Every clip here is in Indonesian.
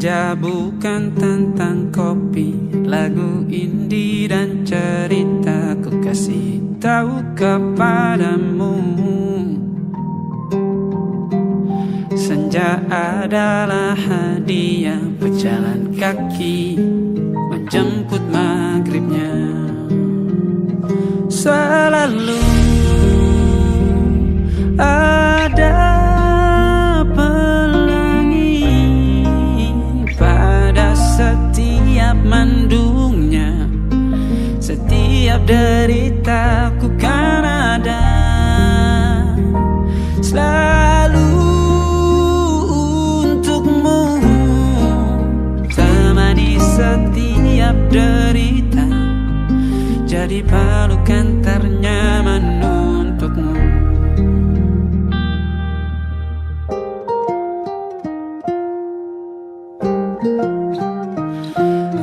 Senja bukan tentang kopi, lagu indie dan cerita ku kasih tahu kepadamu. Senja adalah hadiah pejalan kaki menjemput maghribnya. Selalu ada pelangi pada setiap mendungnya. Setiap deritaku kan ada selalu untukmu, temani setiap derita, jadi pelukan ternyaman untukmu.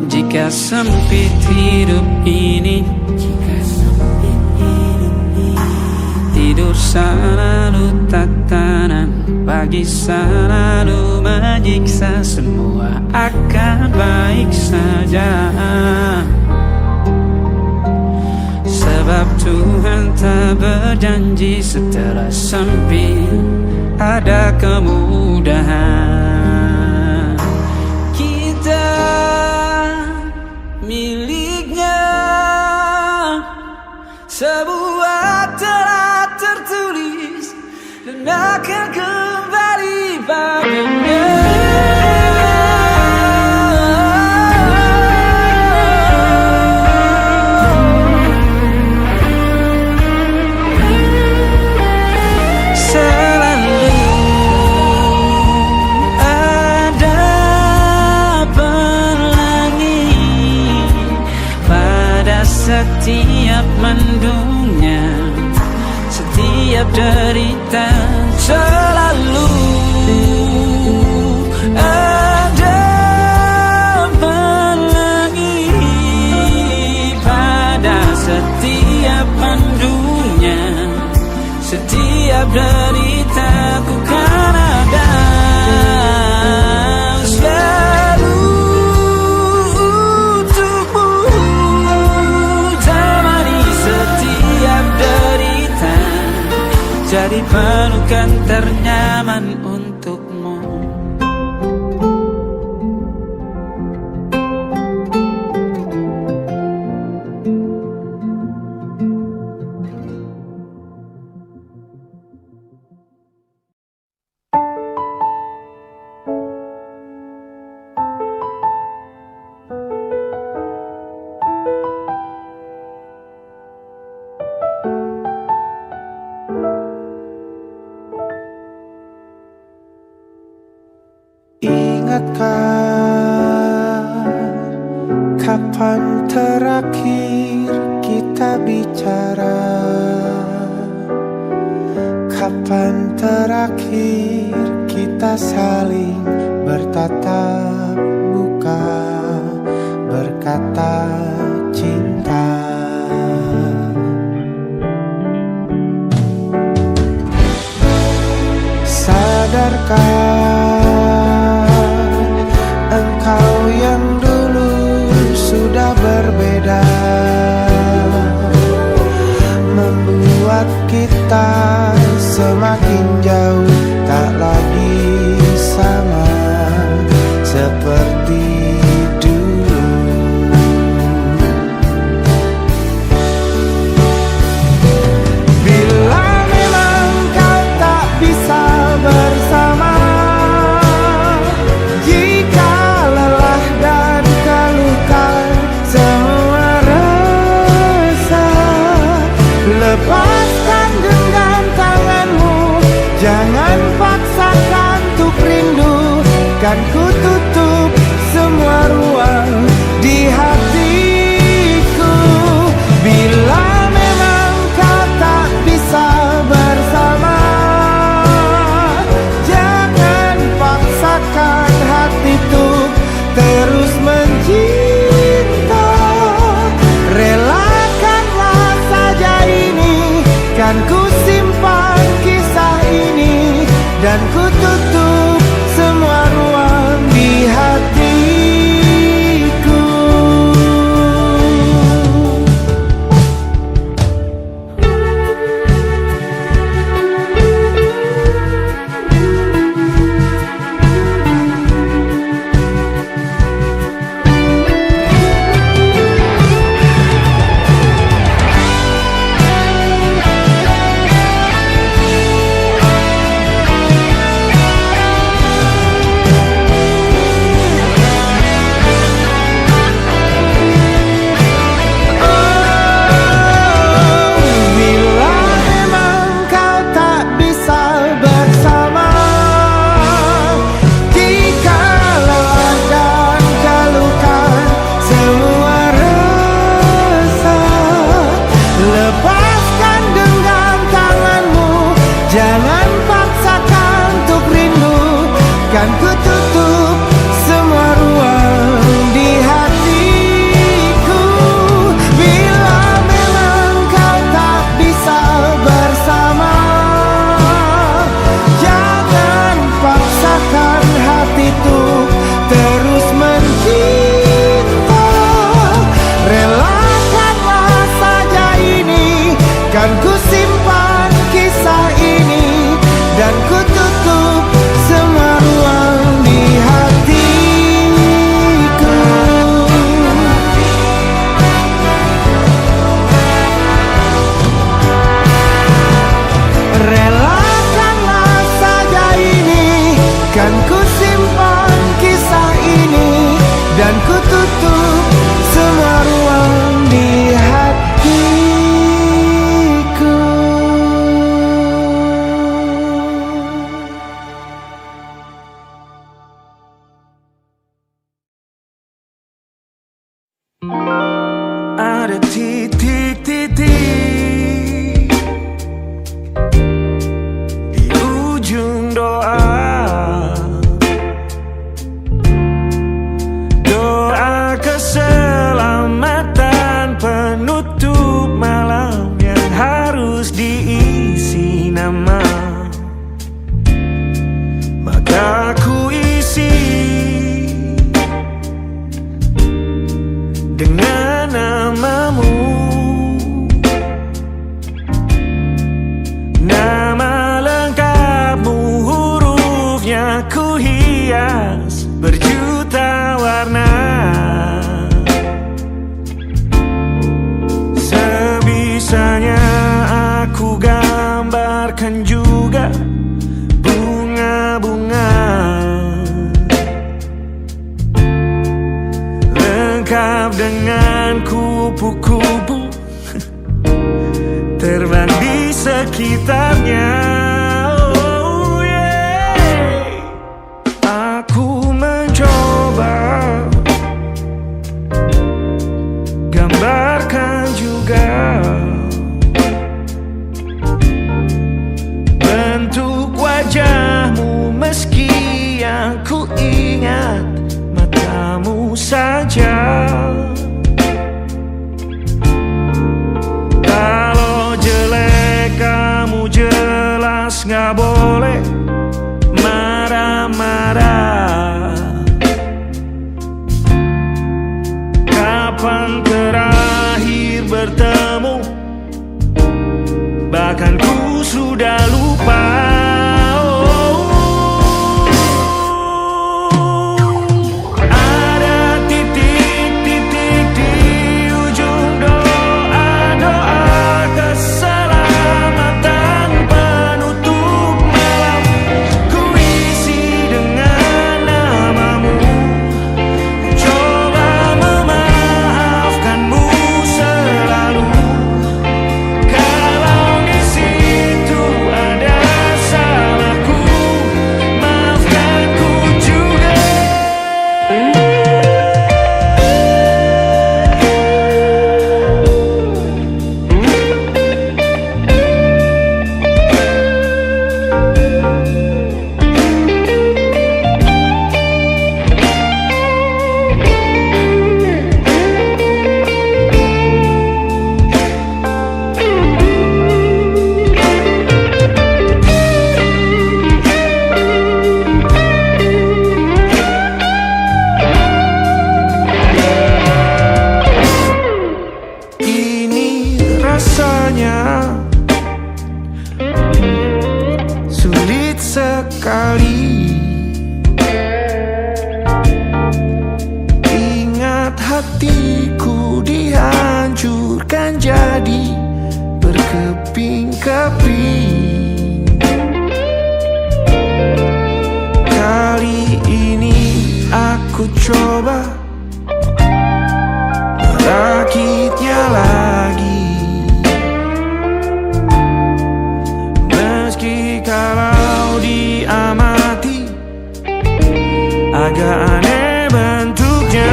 Jika sempit hidup ini, tidur selalu tatanan, pagi selalu menyiksa, semua akan baik saja. Sebab Tuhan tak berjanji setelah sempit ada kemudahan. Kita miliknya, sebuah telah tertulis dan akan kembali padanya. Setiap mendungnya, setiap derita, selalu ada pelangi pada setiap mendungnya. Setiap derita ku kan ada selalu jadi pelukan ternyaman untukmu. Kapan terakhir kita bicara? Kapan terakhir kita saling bertatap muka, berkata cinta? Sadarkah engkau yang dulu sudah berbeda, membuat kita semakin jauh, tak lagi sama seperti dulu. Bila memang kau tak bisa bersama, jika lelah dan keluhkan semua rasa, lepaskan genggam tanganmu, jangan paksakan untuk rindu. Kan ku tutup semua ruang di hatiku. Bila memang kau tak bisa bersama, jangan paksakan hati tuh terus mencinta. Relakanlah saja ini, kan ku simpan kisah ini, dan ku tutup semua ruang di hati. doa, doa keselamatan penutup malam yang harus diisi nama. Maka ku isi dengan namamu, nama lengkapmu, hurufnya ku hias berjuta warna. Sebisanya aku gambarkan juga bunga-bunga, lengkap dengan kupu-kupu terbang di sekitarnya. Oh yeah. Aku mencoba gambarkan juga bentuk wajahmu, meski yang ku ingat matamu saja. Kalau jelek kamu jelas gak boleh marah-marah. Kapan terakhir bertemu, bahkan ku sudah lupa. Sulit sekali ingat hatiku dihancurkan jadi berkeping-keping. Kali ini aku coba merakitnya lagi. Meski kalau diamati agak aneh bentuknya.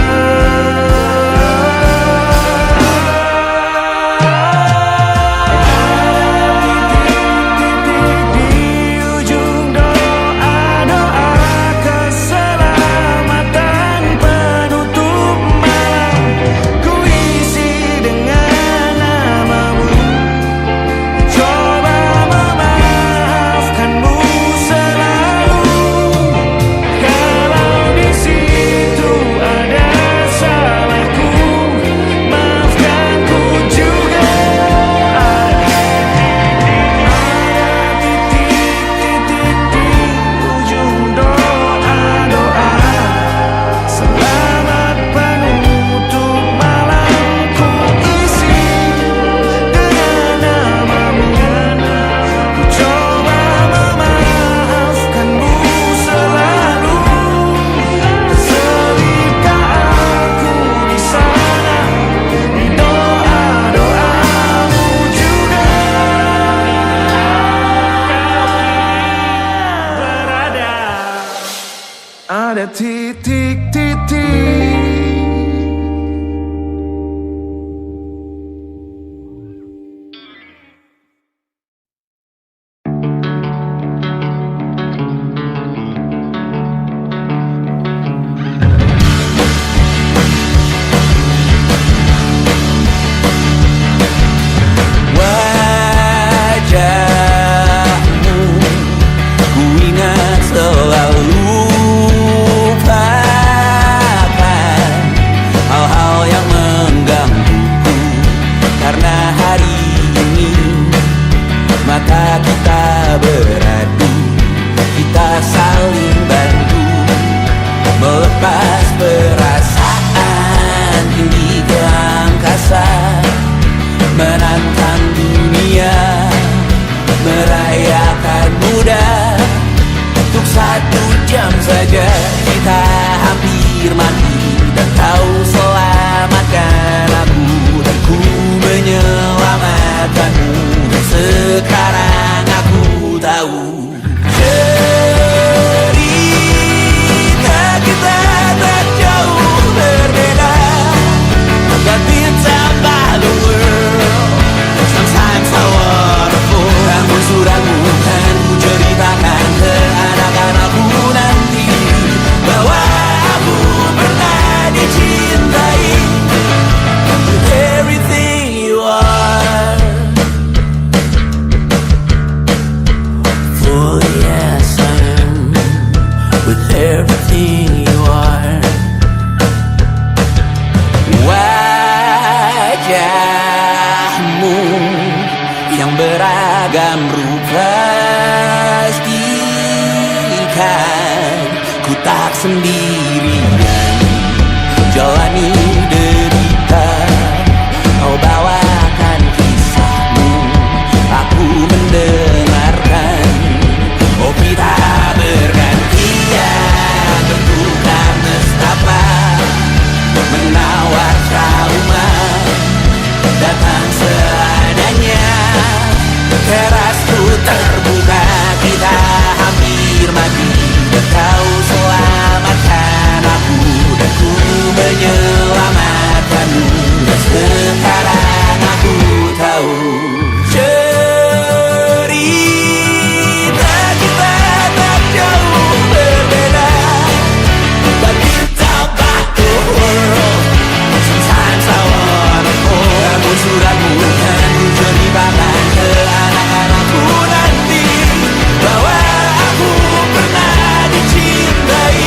Ada titik-titik. menantang dunia, merayakan muda. Untuk 1 jam saja kita hampir mati, dan kau selamatkan aku, dan ku menyelamatkanmu. Sekarang aku tahu cerita kita tak jauh berbeda. But it's about the world. Sometimes I wanna fall. Namun suratmu kan ku ceritakan ke anak-anakku nanti, bahwa aku pernah dicintai with everything you are. For yes I am, with everything you are. Wajahmu yang beragam rupa pastikan ku tak sendirian jalani derita. Kau bawakan kisahmu, aku mendengarkan. Oh kita bergantian bentukan nestapa, menawar trauma, datang seadanya. Terasku terbuka, kita hampir mati, dan kau selamatkan aku, dan ku menyelamatkanmu. Dan sekarang aku tahu cerita kita tak jauh berbeda. But it's about the world. Sometimes I wanna fall. Namun suratmu kan ku ceritakan ke anak-anakku nanti, bahwa aku pernah dicintai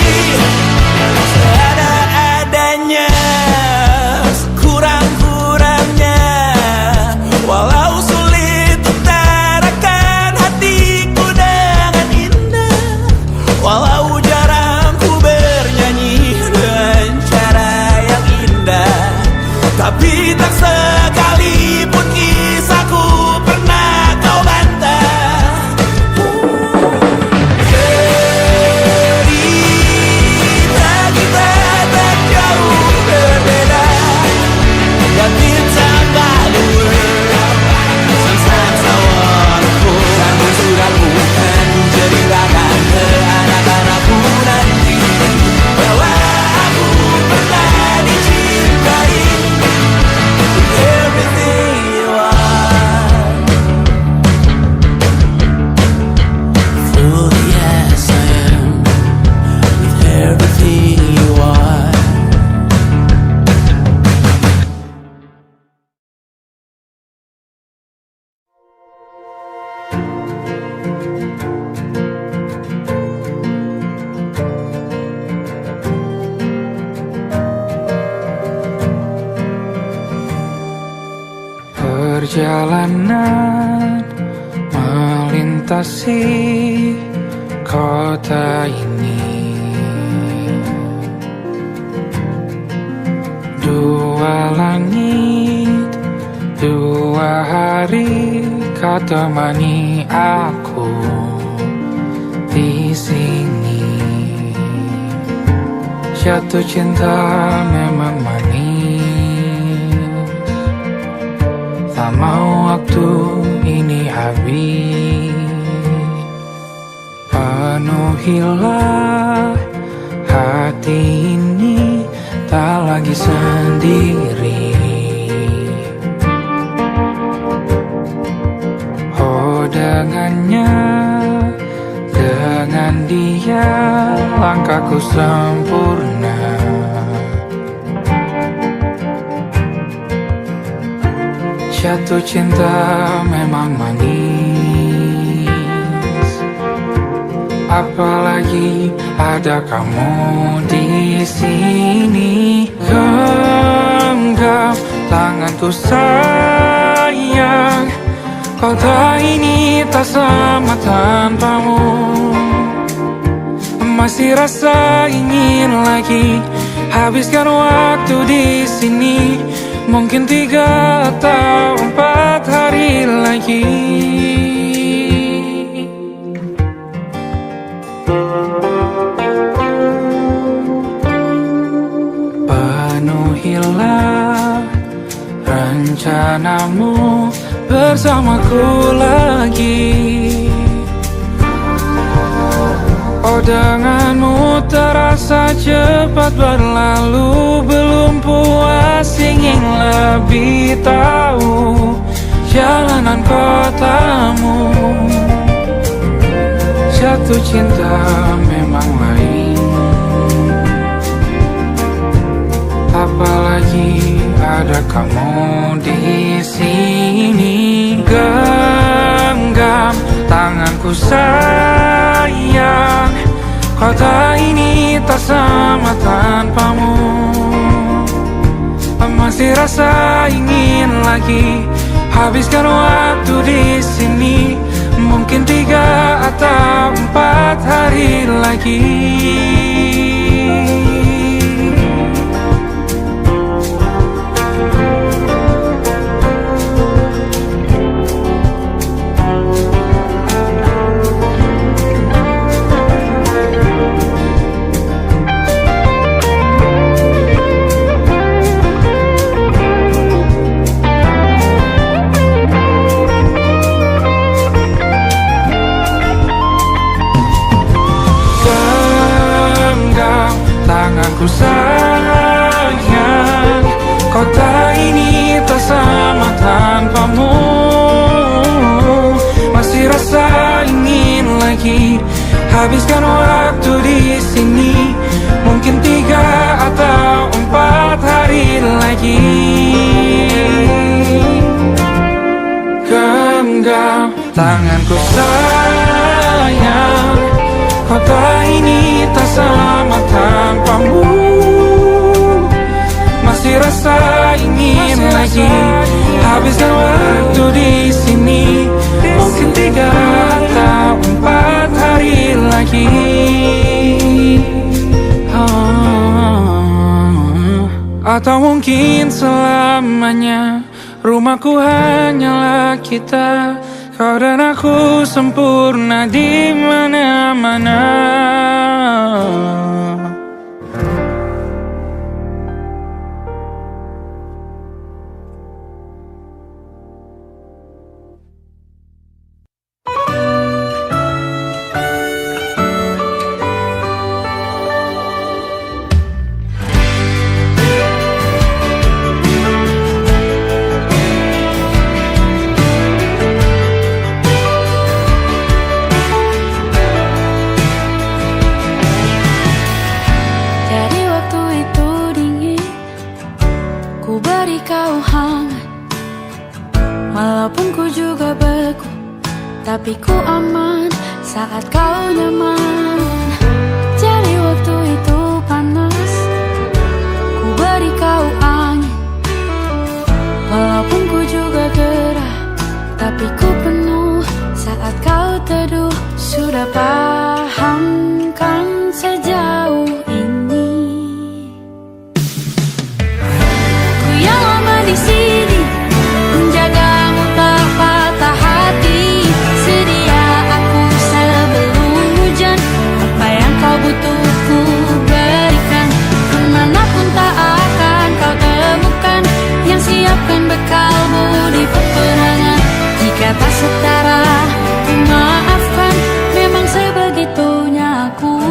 seada-adanya, sekurang-kurangnya. Walau sulit utarakan hatiku dengan indah, walau jarang ku bernyanyi dengan cara yang indah, tapi tak sekalipun kisahku pernah kau bantah. Cerita kita tak jauh berbeda, dan it's about the world. Sometimes I wanna fall. Namun suratmu kan ku ceritakan ke anak-anakku nanti, bahwa aku pernah dicintai with everything you are. Fully yes I am, with everything you are. Perjalanan melintasi kota ini, 2 langit, 2 hari kau temani aku di sini. Jatuh cinta memang manis, tak mau waktu ini habis. Penuhilah hati ini, tak lagi sendiri. Oh dengannya, dengan dia langkahku sempurna. Jatuh cinta memang manis, apalagi ada kamu di sini. Genggam tanganku sayang, kota ini tak sama tanpamu. Masih rasa ingin lagi habiskan waktu di sini. Mungkin 3 atau 4 lagi. Penuhilah rencanamu bersamaku lagi. Oh, denganmu terasa cepat berlalu. Belum puas ingin lebih tahu jalanan kotamu. Jatuh cinta memang lain, apalagi ada kamu di sini. Genggam tanganku sayang, kota ini tak sama tanpamu. Masih rasa ingin lagi habiskan waktu di sini. Mungkin 3 atau 4 hari lagi. Tanganku sayang, kota ini tak sama tanpamu. Masih rasa ingin lagi habiskan waktu di sini. Mungkin 3 atau 4 hari lagi. Genggam tanganku sayang, kota ini tak sama tanpamu. Masih rasa ingin lagi habiskan waktu di sini. Mungkin 3 atau 4 hari lagi. Atau mungkin selamanya. Rumahku hanyalah kita, kau dan aku sempurna di mana-mana. Tapi ku aman saat kau nyaman. Jadi waktu itu panas, ku beri kau angin. Walaupun ku juga gerah, tapi ku penuh saat kau teduh. Sudah paham kan sejauh ini. Ku yang lama di sini, menjagamu tak patah hati. Sedia aku sebelum hujan, apa yang kau butuh ku berikan. Kemanapun tak akan kau temukan yang siapkan bekalmu di peperangan. Jika tak setara, ku maafkan. Memang sebegitunya aku.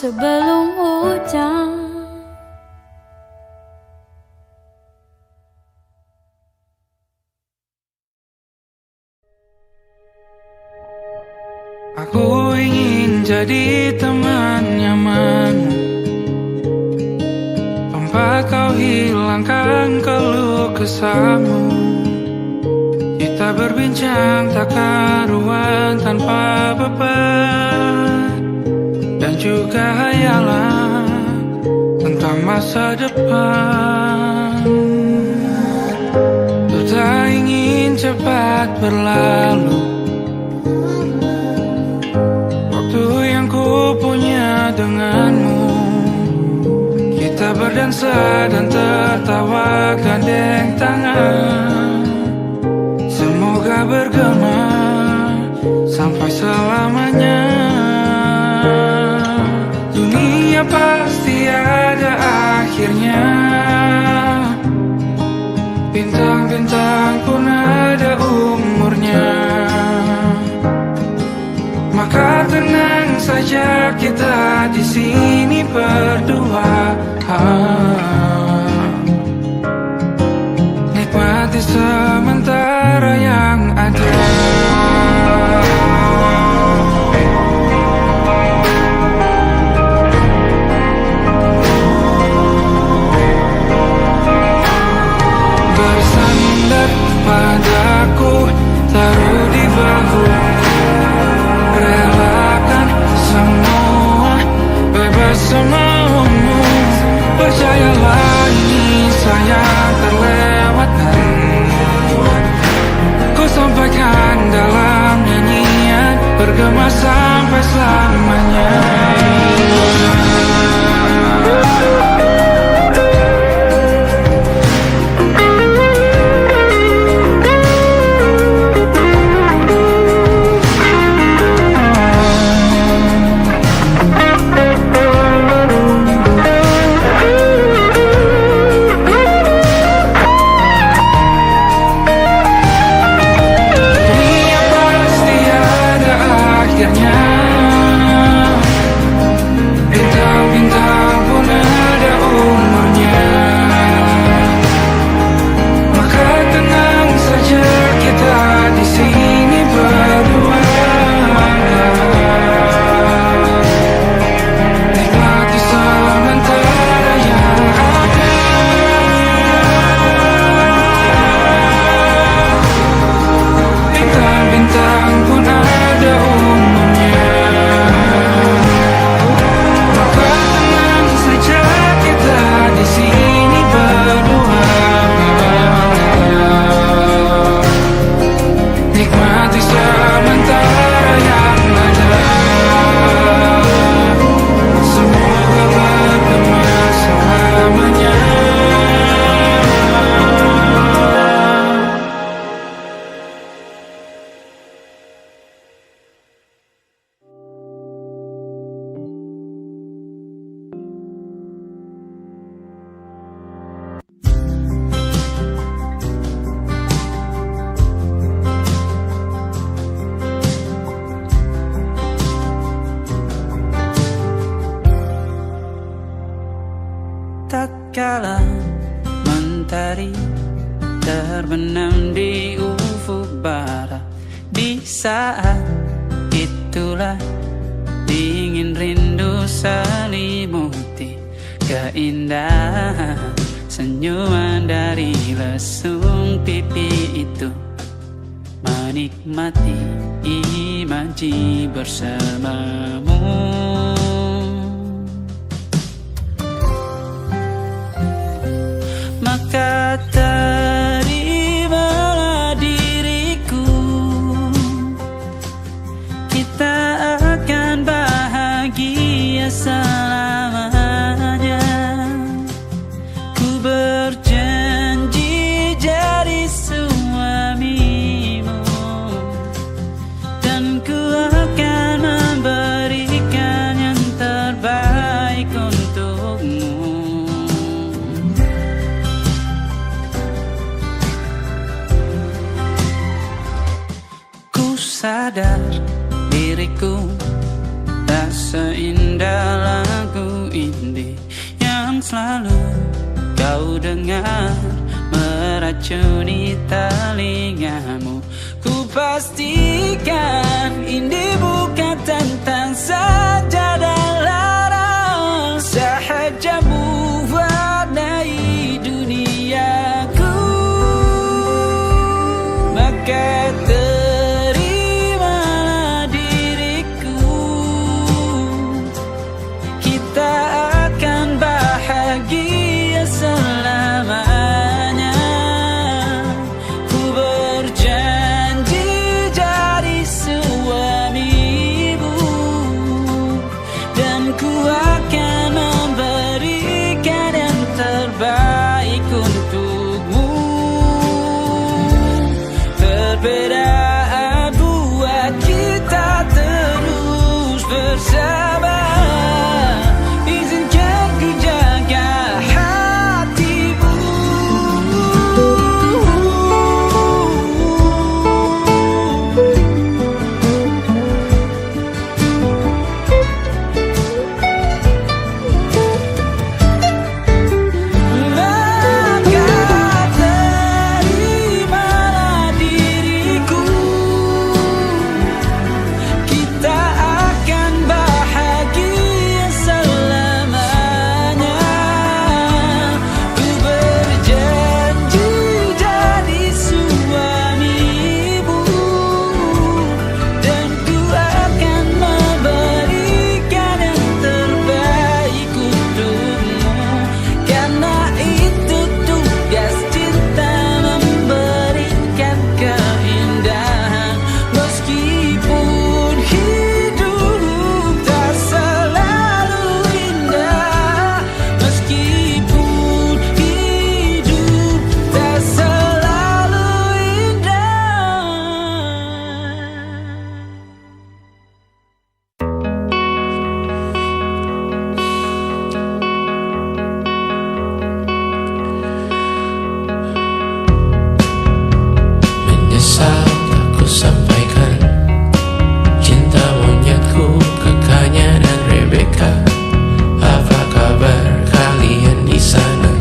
sebelum hujan. Aku ingin jadi teman nyamanmu, tempat kau hilangkan keluh kesahmu. Kita berbincang tak karuan tanpa beban, dan juga hayalan tentang masa depan. Ku tak ingin cepat berlalu waktu yang ku punya denganmu. Kita berdansa dan tertawa gandeng tangan, semoga bergema sampai selamanya. Dunia pasti ada akhirnya, bintang-bintang pun ada umurnya. Maka tenang saja kita di sini berdua, nikmati sementara yang ada. Bersandar padaku, taruh di bahu, relakan semua, bebas semaumu. Percayalah ini sayang terlewatkan, ku sampaikan dalam nyanyian, bergema sampai selamanya. Tatkala mentari terbenam di ufuk barat, di saat itulah dingin rindu selimuti keindahan senyuman dari lesung pipi itu, menikmati imaji bersamamu. Maka terimalah diriku, kita akan bahagia selamanya. Ku berjanji jadi suamimu, dan ku akan memberikan yang terbaik untukmu. Sadar diriku tak seindah lagu indie yang selalu kau dengar meracuni telingamu. Ku pastikan indie bukan tentang saja dan larang, sahaja mewarnai duniaku. Maka terimalah diriku, kita akan bahagia selamanya. Ku berjanji jadi suamimu, dan ku akan memberikan yang terbaik untukmu. Perbedaan buat kita terus bersama. Izinkan ku jaga hatimu. Maka terimalah diriku, kita akan bahagia selamanya. Ku berjanji jadi suamimu, dan ku akan memberikan yang terbaik untukmu. Karena itu tugas cinta, memberikan keindahan. Meskipun hidup tak selalu indah, meskipun hidup tak selalu indah. Menyesal tak ku sampaikan cinta monyetku ke Kanya dan Rebecca. Apa kabar kalian di sana?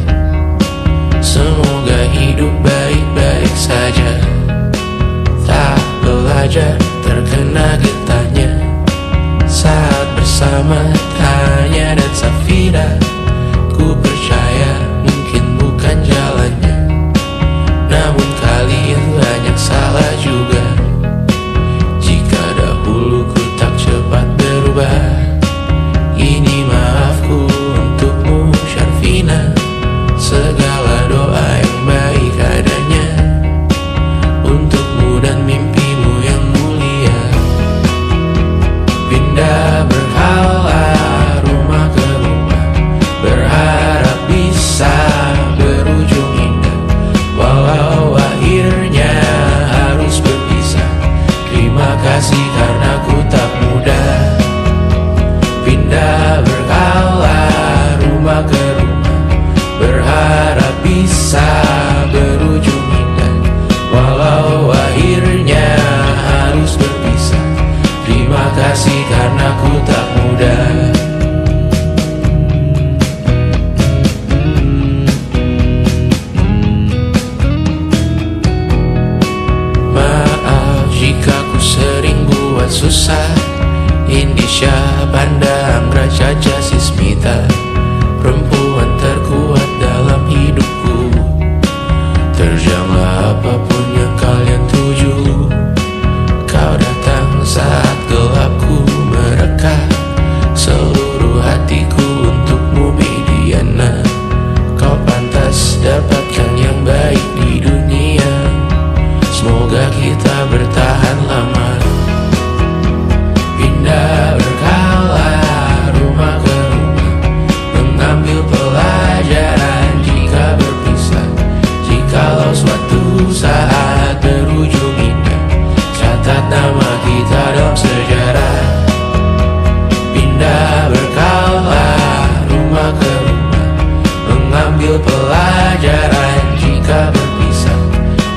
Semoga hidup baik-baik saja. Tak belajar terkena getahnya saat bersama Tanya dan Safira. Ku percaya mungkin bukan jalannya, namun kalian banyak salah juga. Jika dahulu ku tak cepat berubah, ini maafku untukmu Syarfina. Segala doa yang baik adanya untukmu dan mimpimu yang mulia. Pindah berhala rumah ke rumah, berharap bisa berujung indah. Walau akhirnya harus berpisah, terima kasih karena ku tak mudah. Pindah berkala rumah ke rumah, berharap bisa berujung indah. Walau akhirnya harus berpisah, terima kasih karena ku tak mudah. Maaf jika ku sering buat susah. Indisha, Banda, Anggra, Caca, Sismita, perempuan terkuat dalam hidupku. Terjanglah apapun yang kalian tuju. Kau datang saat gelapku mereka. Seluruh hatiku untukmu Mediana. Kau pantas dapatkan yang baik di dunia. Semoga kita bertahan lama. Pindah berkala rumah ke rumah, mengambil pelajaran jika berpisah. Jikalau suatu saat berujung indah, catat nama kita dalam sejarah. Pindah berkala rumah ke rumah, mengambil pelajaran jika berpisah.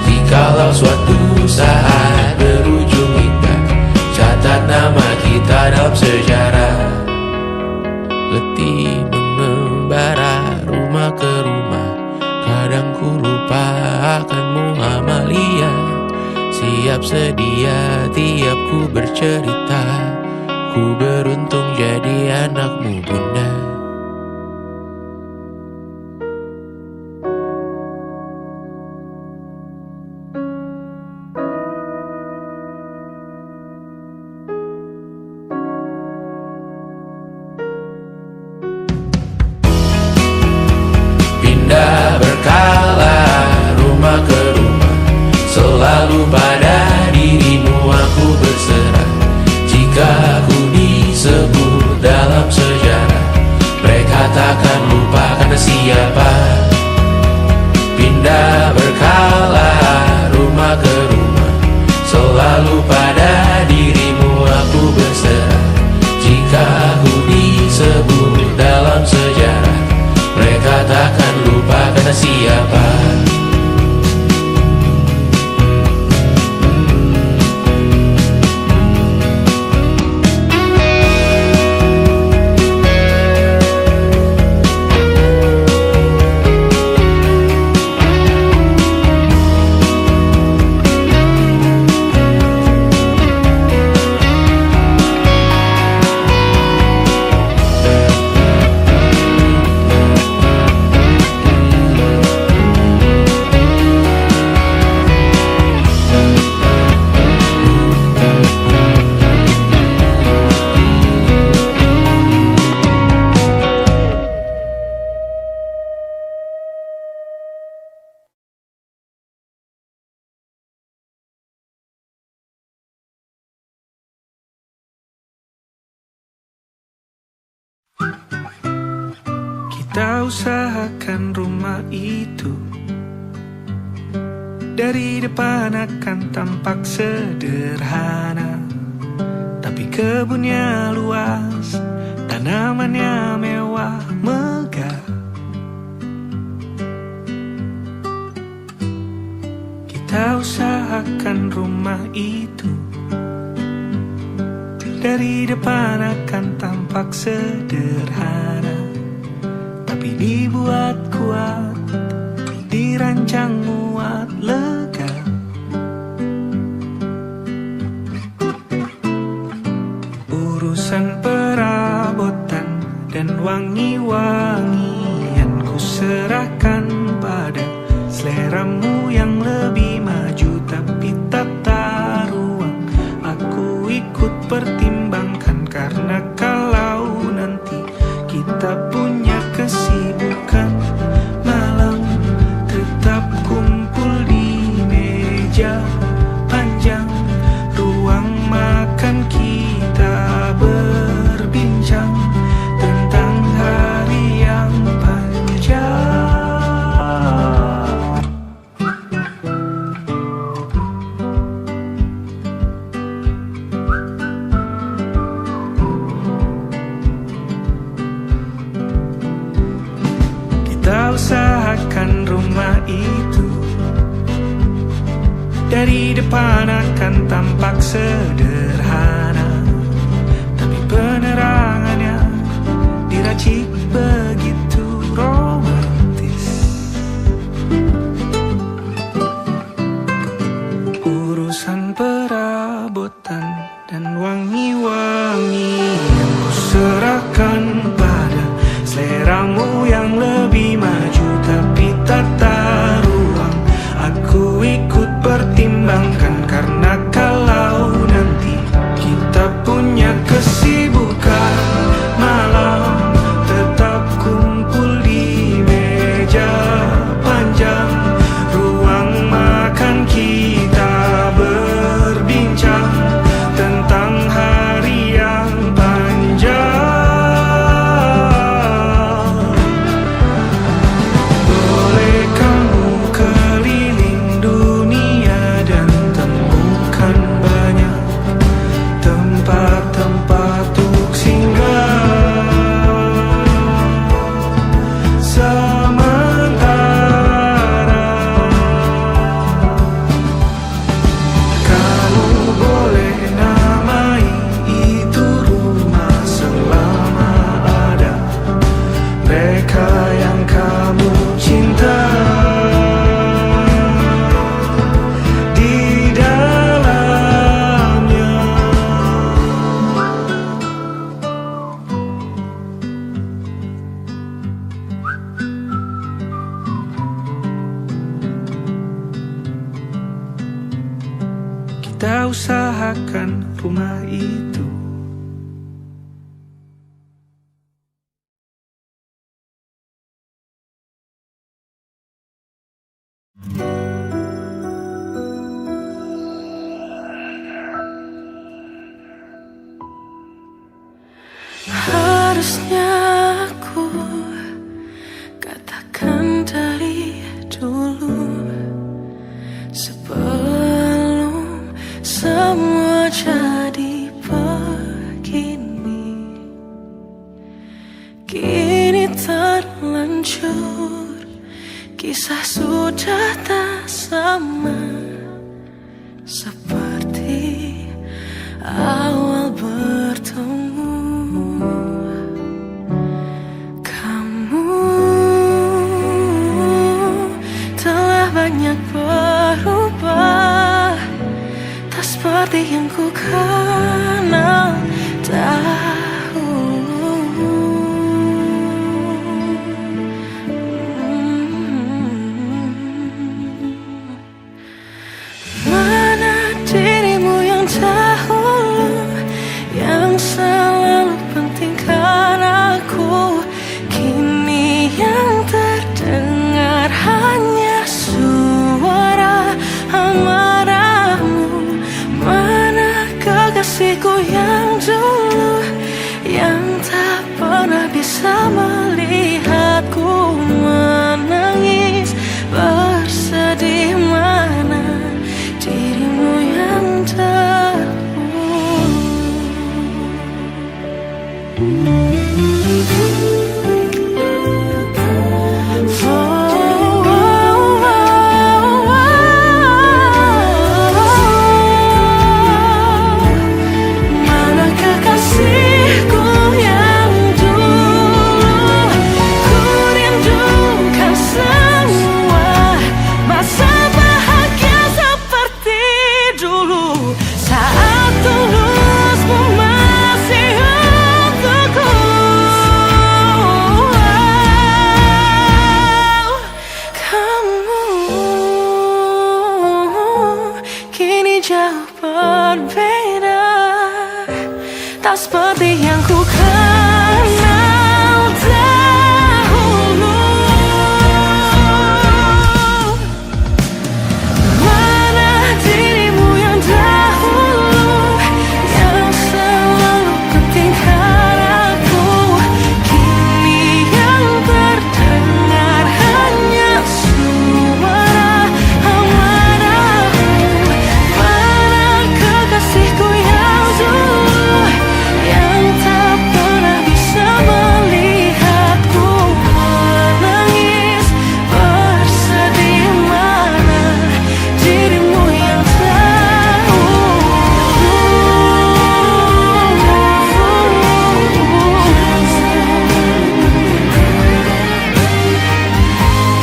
Jikalau suatu saat siap sedia tiap ku bercerita. Ku beruntung jadi anakmu bunda. Pindah berkala rumah ke rumah, selalu pada dirimu aku berserah. Jika aku disebut dalam sejarah, mereka takkan lupa karena siapa. Pindah berkala rumah ke rumah, selalu pada dirimu aku berserah. Jika aku disebut dalam sejarah, mereka takkan lupa karena siapa. Kita usahakan rumah itu dari depan akan tampak sederhana, tapi kebunnya luas, tanamannya mewah megah. Kita usahakan rumah itu dari depan akan tampak sederhana, tapi dibuat kuat, dirancang muat lega. Urusan perabotan dan wangi-wangian ku serahkan pada seleramu yang lebih maju, tapi tata ruang aku ikut pertimbangkan, karena kalau nanti kita punya kesibukan malam, tetap kumpul di meja panjang ruang makan, kita berbincang tentang hari yang panjang. Kita usahakan rumah itu dari depan akan tampak sederhana, tapi penerangannya diracik begitu romantis. Urusan perabotan dan wangi-wangian ku serahkan pada seleramu yang lebih maju, tapi tata ruang aku ikut pertimbangkan, karena kalau nanti kita punya kesibukan malam, tetap kumpul di meja panjang ruang makan, kita berbincang tentang hari yang kita usahakan rumah itu. Harusnya aku katakan dari dulu, sebelum semua jadi begini. Kini terlanjur, kisah sudah tak sama seperti awal bertemu. Banyak berubah, tak seperti yang ku kenal dahulu. Mana dirimu yang dahulu, yang selalu pentingkan aku, kini yang terdengar hanya suara amarahmu. Mana kekasihku yang dulu, yang tak pernah bisa melihatku menangis bersedih. Mana dirimu yang dahulu. Berbeda, tak seperti yang ku kenal dahulu. Mana dirimu yang dahulu, yang selalu pentingkan aku, kini yang terdengar hanya suara amarahmu. Kekasihku yang dulu, yang tak pernah bisa melihatku menangis bersedih. Mana dirimu yang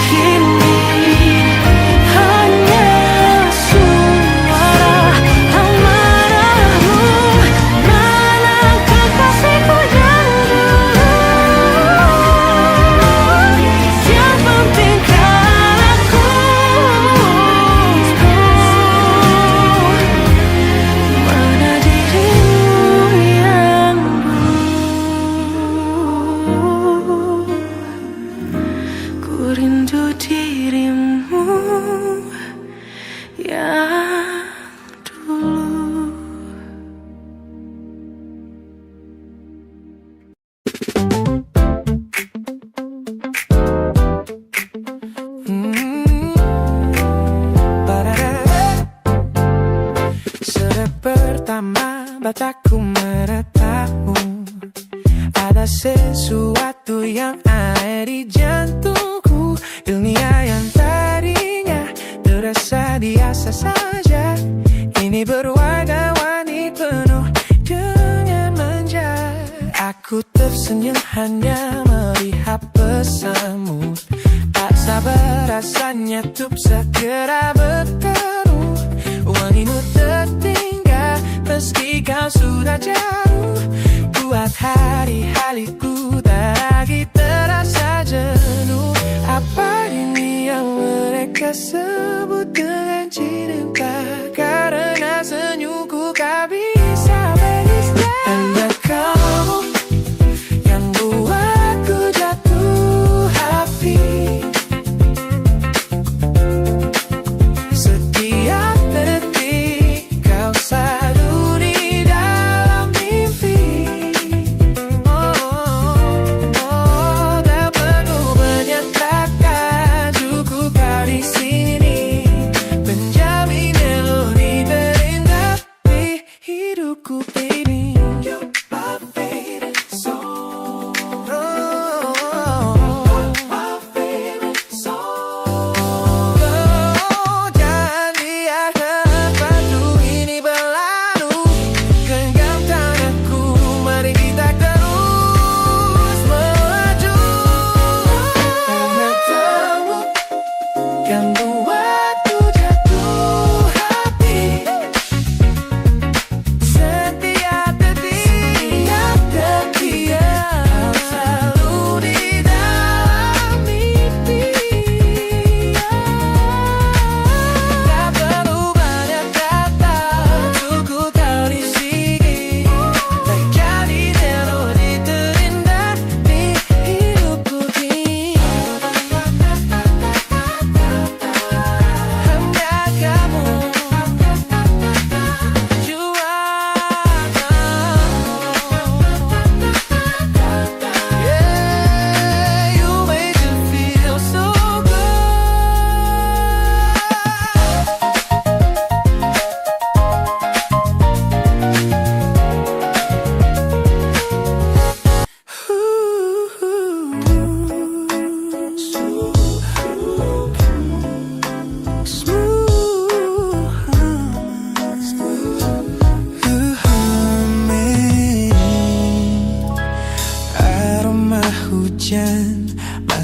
kini hanya suara amarahmu. Mana kekasihku yang dulu, yang pentingkan aku, mana dirimu yang dulu. Ku rindu dirimu yang dulu. Sudah pertama mataku menatapmu, ada sesuatu yang ada di jantungku. Dunia yang tadinya terasa biasa saja, kini berwarna-warni penuh dengan manja. Aku tersenyum hanya melihat pesanmu, tak sabar rasanya untuk segera bertemu. Wangimu tertinggal meski kau sudah jauh, buat hari-hariku tak lagi terasa jenuh. Apa ini yang mereka sebut dengan cinta? Karena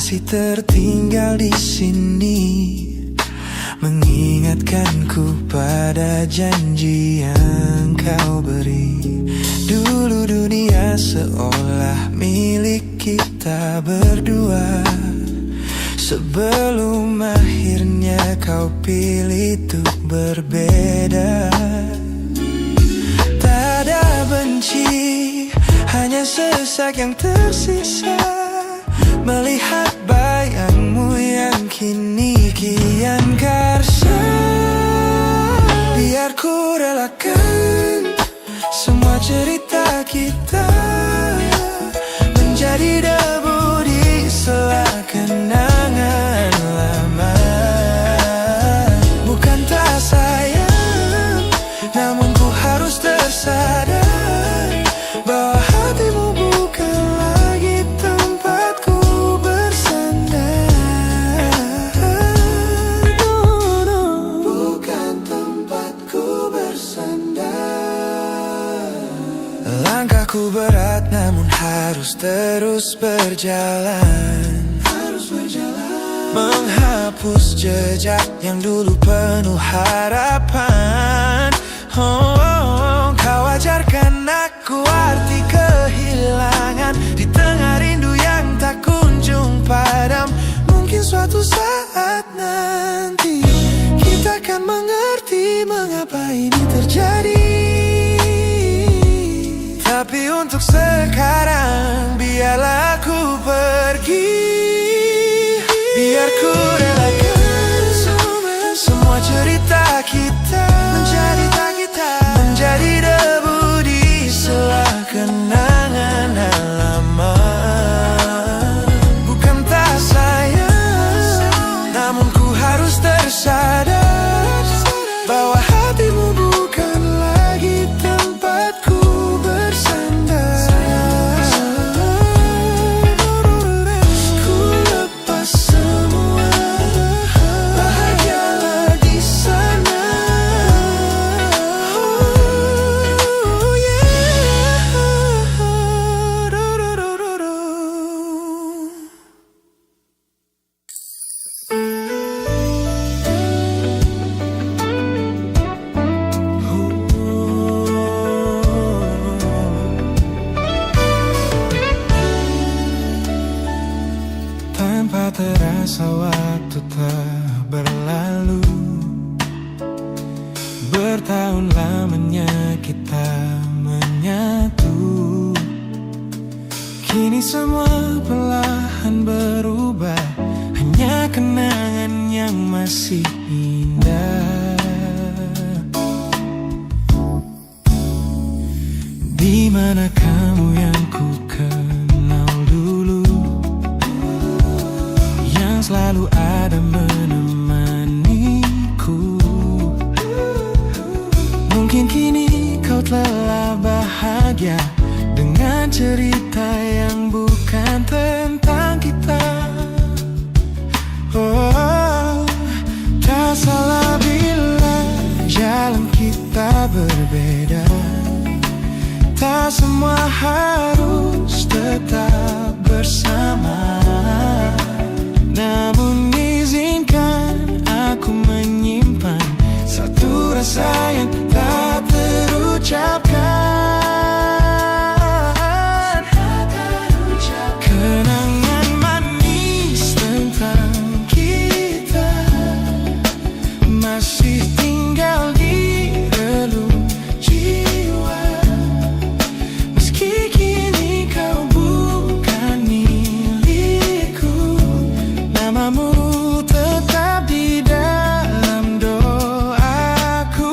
masih tertinggal di sini, mengingatkanku pada janji yang kau beri. Dulu dunia seolah milik kita berdua, sebelum akhirnya kau pilih untuk berbeda. Tak ada benci, hanya sesak yang tersisa, melihat bayangmu yang kini kian karsa. Biar ku relakan semua cerita kita menjadi debu di sela kenangan lama. Bukan tak sayang, namun ku harus tersadar bahwa hatimu bukan lagi tempatku bersandar. Bukan tempatku bersandar. Langkahku berat namun harus terus berjalan, menghapus jejak yang dulu penuh harapan. Kau ajarkan aku arti kehilangan di tengah rindu yang tak kunjung padam. Mungkin suatu saat nanti kita akan mengerti mengapa ini terjadi. Tapi untuk sekarang biarlah aku pergi. Biar ku relakan semua cerita kita menjadi debu di sela kenangan lama. Bukan tak sayang, namun ku harus tersadar bahwa hatimu bukan lagi tempatku bersandar. Ku lepas semua, bahagialah di sana. Oh yeah. Tanpa terasa waktu telah berlalu, bertahun lamanya kita menyatu. Kini semua perlahan berubah, hanya kenangan yang masih indah. Di mana kamu yang ku kenal dulu, yang selalu ada menemaniku. Mungkin kini kau telah bahagia dengan cerita yang bukan tentang kita. Oh, tak salah bila jalan kita berbeda. Tak semua harus tetap bersama. Namun izinkan aku menyimpan satu rasa yang tak terucapkan. Kenangan manis tentang kita masih tinggal di relung jiwa. Meski kini kau bukan milikku, namamu tetap di dalam doaku.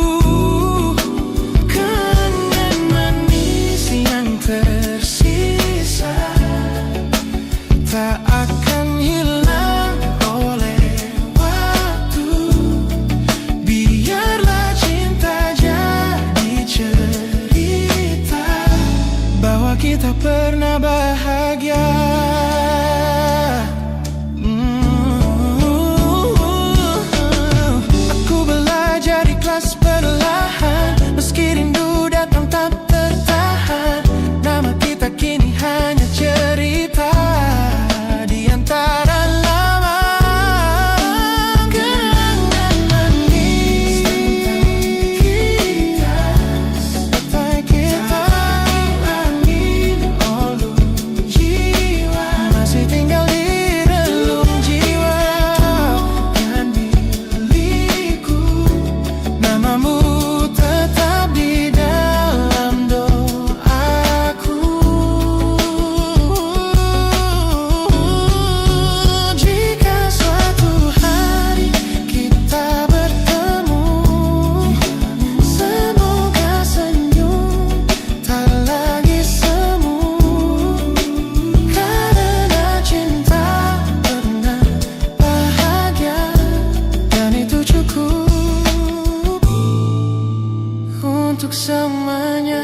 untuk selamanya.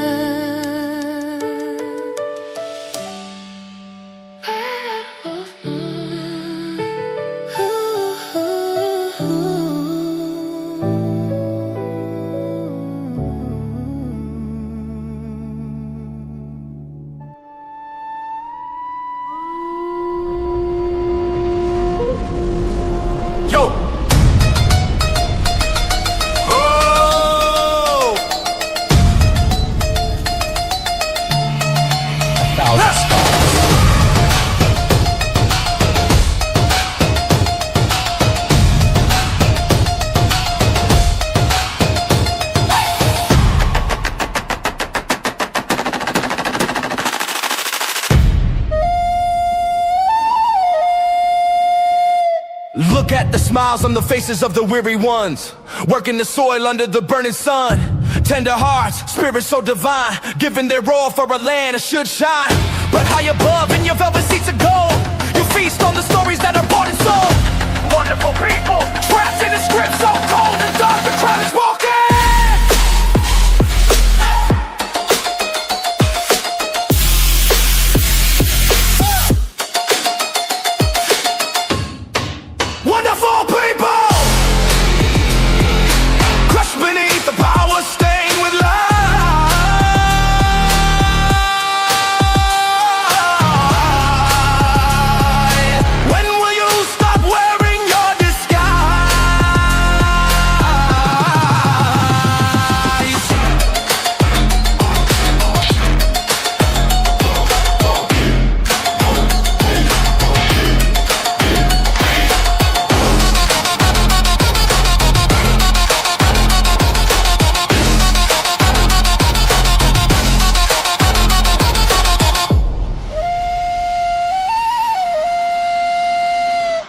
Yo! Oh! Look at the smiles on the faces of the weary ones, working the soil under the burning sun. Tender hearts, spirits so divine, giving their all for a land that should shine. But high above in your velvet seats of gold, you feast on the stories that are bought and sold. Wonderful people, trapped in a script so cold and dark, the crowd is walking. Wonderful people, crushed beneath the power, stained with lies. When will you stop wearing your disguise?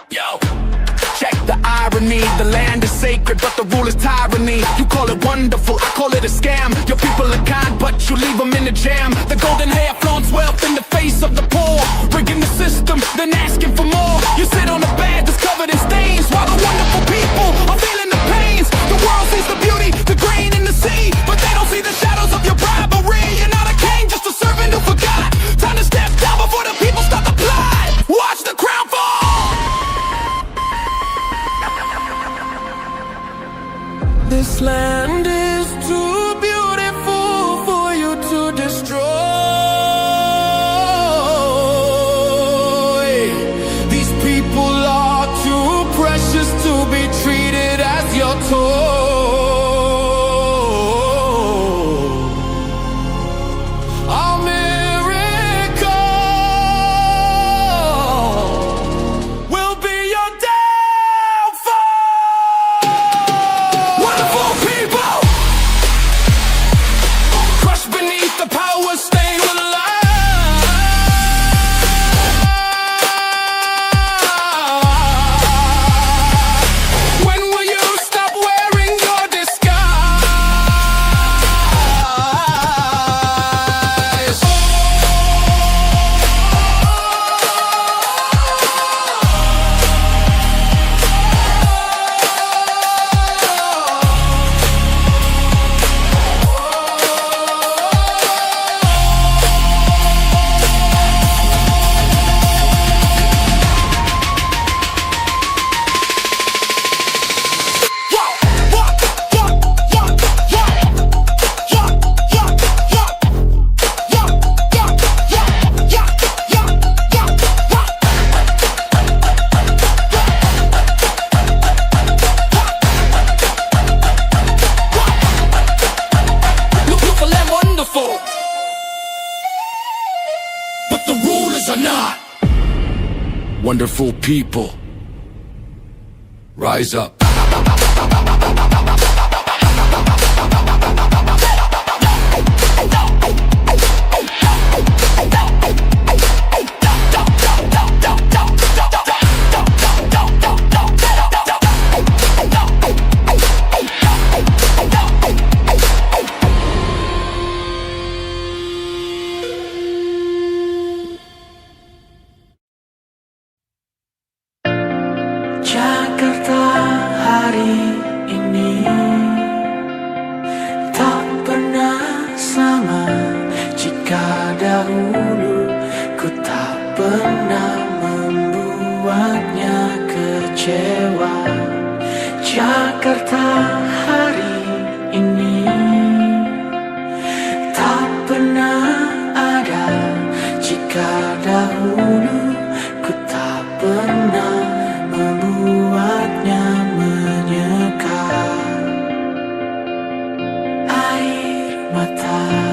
Yo, check the irony. The land is sacred, but the rule is tyranny. You call it wonderful, I call it a scam. Your people are kind, but you leave them in the jam. The golden hair flaunts wealth in the face of the poor, rigging the system, then asking for more. You sit on a bed that's covered in stains, while the wonderful people are feeling the pains. The world sees the beauty, the grain in the sea, but they don't see the shadows of your bribery. You're not a king, just a servant who forgot. Time to step down before the people start to plot. Watch the crown fall. This land is too beautiful for you to destroy. These people are too precious to be treated as your toy. A miracle will be your downfall. Wonderful people, crushed beneath the power, stained with lies. When will you stop wearing your disguise? Look for them wonderful, but the rulers are not. Wonderful people, rise up. Jakarta pernah membuatnya kecewa. Jakarta hari ini tak pernah ada jika dahulu ku tak pernah membuatnya menyeka. Air mata